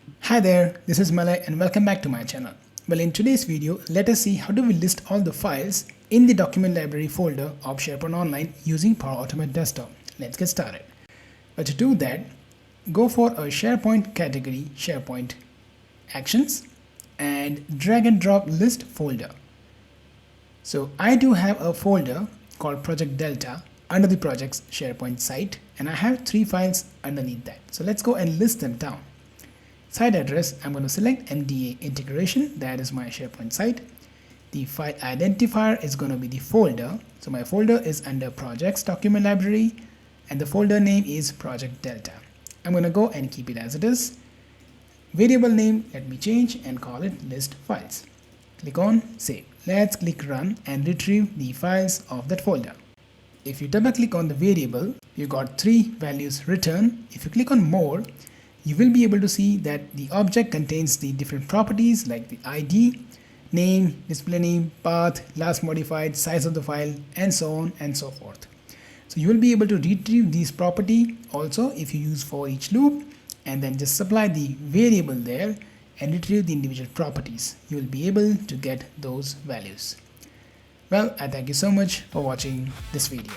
Hi there, this is Malay and welcome back to my channel. Well, in today's video, let us see how do we list all the files in the document library folder of SharePoint Online using Power Automate Desktop. Let's get started. But to do that, go for a SharePoint category, SharePoint Actions, and drag and drop list folder. So I do have a folder called Project Delta under the project's SharePoint site, and I have 3 files underneath that. So let's go and list them down. Site address, I'm going to select MDA integration, that is my SharePoint site. The file identifier is going to be the folder. So my folder is under projects document library and the folder name is Project Delta. I'm going to go and keep it as it is. Variable name, let me change and call it list files. Click on save. Let's click run and retrieve the files of that folder. If you double click on the variable, you got 3 values returned. If you click on more, you will be able to see that the object contains the different properties like the ID, name, display name, path, last modified, size of the file, and so on and so forth. So you will be able to retrieve these property also if you use for each loop and then just supply the variable there and retrieve the individual properties. You will be able to get those values. Well, I thank you so much for watching this video.